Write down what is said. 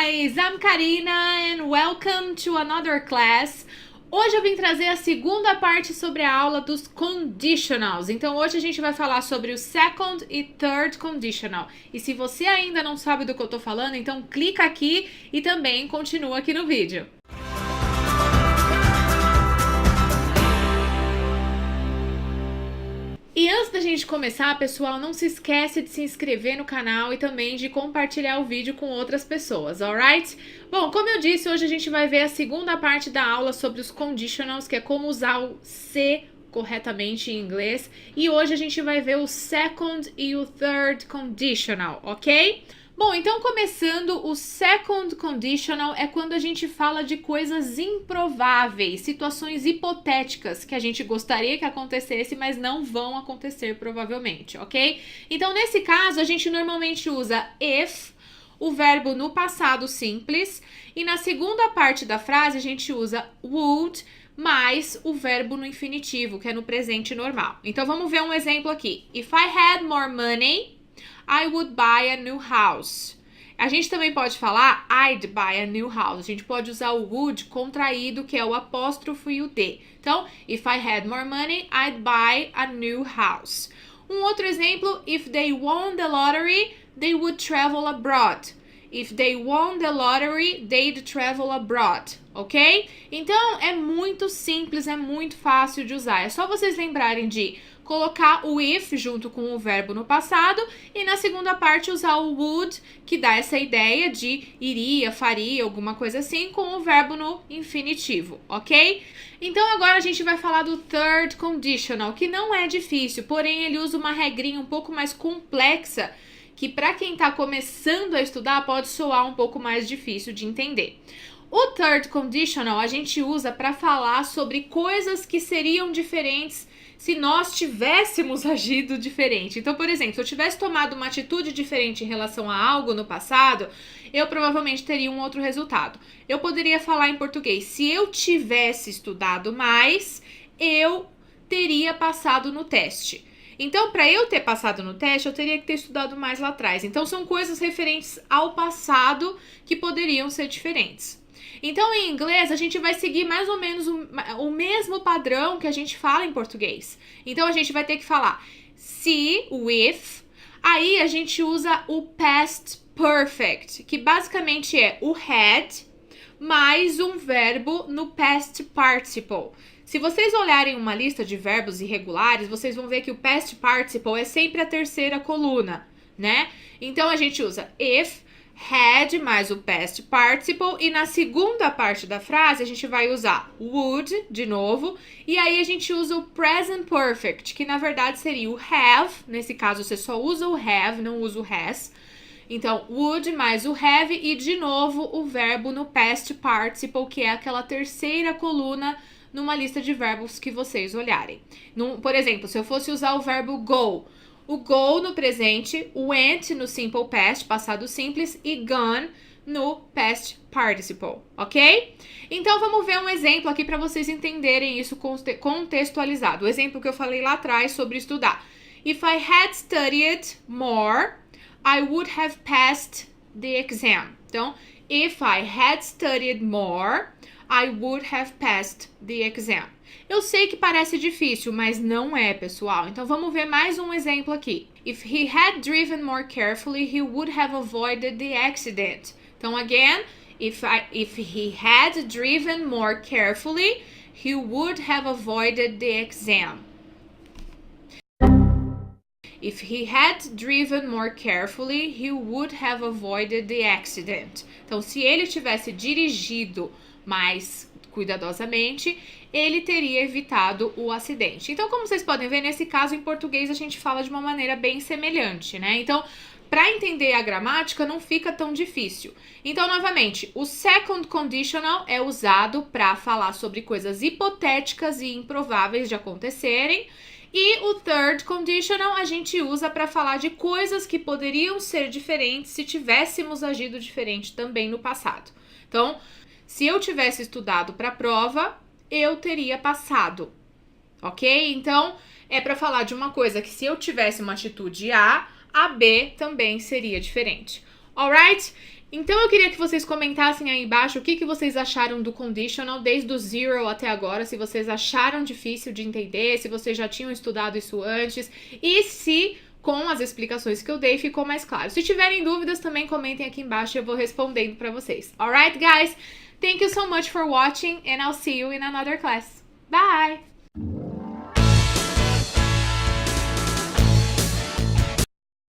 guys, I'm Karina and welcome to another class. Hoje eu vim trazer a segunda parte sobre a aula dos conditionals. Então hoje a gente vai falar sobre o second e third conditional. E se você ainda não sabe do que eu tô falando, então clica aqui e também continua aqui no vídeo. E antes da gente começar, pessoal, não se esquece de se inscrever no canal e também de compartilhar o vídeo com outras pessoas, alright? Bom, como eu disse, hoje a gente vai ver a segunda parte da aula sobre os conditionals, que é como usar o se corretamente em inglês. E hoje a gente vai ver o second e o third conditional, ok? Bom, então começando, o second conditional é quando a gente fala de coisas improváveis, situações hipotéticas que a gente gostaria que acontecesse, mas não vão acontecer provavelmente, ok? Então, nesse caso, a gente normalmente usa if, o verbo no passado simples, e na segunda parte da frase a gente usa would, mais o verbo no infinitivo, que é no presente normal. Então, vamos ver um exemplo aqui. If I had more money, I would buy a new house. A gente também pode falar I'd buy a new house. A gente pode usar o would contraído, que é o apóstrofo e o D. Então, if I had more money, I'd buy a new house. Um outro exemplo, if they won the lottery, they would travel abroad. If they won the lottery, they'd travel abroad, ok? Então, é muito simples, é muito fácil de usar. É só vocês lembrarem de colocar o if junto com o verbo no passado e na segunda parte usar o would, que dá essa ideia de iria, faria, alguma coisa assim, com o verbo no infinitivo, ok? Então agora a gente vai falar do third conditional, que não é difícil, porém ele usa uma regrinha um pouco mais complexa, que para quem está começando a estudar pode soar um pouco mais difícil de entender. O third conditional a gente usa para falar sobre coisas que seriam diferentes se nós tivéssemos agido diferente. Então, por exemplo, se eu tivesse tomado uma atitude diferente em relação a algo no passado, eu provavelmente teria um outro resultado. Eu poderia falar em português, se eu tivesse estudado mais, eu teria passado no teste. Então, para eu ter passado no teste, eu teria que ter estudado mais lá atrás. Então, são coisas referentes ao passado que poderiam ser diferentes. Então, em inglês, a gente vai seguir mais ou menos o mesmo padrão que a gente fala em português. Então, a gente vai ter que falar se, with, aí a gente usa o past perfect, que basicamente é o had mais um verbo no past participle. Se vocês olharem uma lista de verbos irregulares, vocês vão ver que o past participle é sempre a terceira coluna, né? Então, a gente usa if, had mais o past participle e na segunda parte da frase a gente vai usar would de novo e aí a gente usa o present perfect, que na verdade seria o have, nesse caso você só usa o have, não usa o has. Então, would mais o have e de novo o verbo no past participle, que é aquela terceira coluna numa lista de verbos que vocês olharem. Por exemplo, se eu fosse usar o verbo go, o go no presente, o went no simple past, passado simples, e gone no past participle, ok? Então, vamos ver um exemplo aqui para vocês entenderem isso contextualizado. O exemplo que eu falei lá atrás sobre estudar. If I had studied more, I would have passed the exam. Então, if I had studied more, I would have passed the exam. Eu sei que parece difícil, mas não é, pessoal. Então, vamos ver mais um exemplo aqui. If he had driven more carefully, he would have avoided the accident. Então, again, if he had driven more carefully, he would have avoided the exam. If he had driven more carefully, he would have avoided the accident. Então, se ele tivesse dirigido mais cuidadosamente, ele teria evitado o acidente. Então, como vocês podem ver, nesse caso, em português, a gente fala de uma maneira bem semelhante, né? Então, para entender a gramática, não fica tão difícil. Então, novamente, o second conditional é usado para falar sobre coisas hipotéticas e improváveis de acontecerem. E o third conditional a gente usa para falar de coisas que poderiam ser diferentes se tivéssemos agido diferente também no passado. Então, se eu tivesse estudado para a prova, eu teria passado, ok? Então, é para falar de uma coisa que se eu tivesse uma atitude A B também seria diferente. Alright? Então eu queria que vocês comentassem aí embaixo o que vocês acharam do conditional desde o zero até agora, se vocês acharam difícil de entender, se vocês já tinham estudado isso antes e se com as explicações que eu dei ficou mais claro. Se tiverem dúvidas também comentem aqui embaixo e eu vou respondendo para vocês. Alright guys, thank you so much for watching and I'll see you in another class. Bye!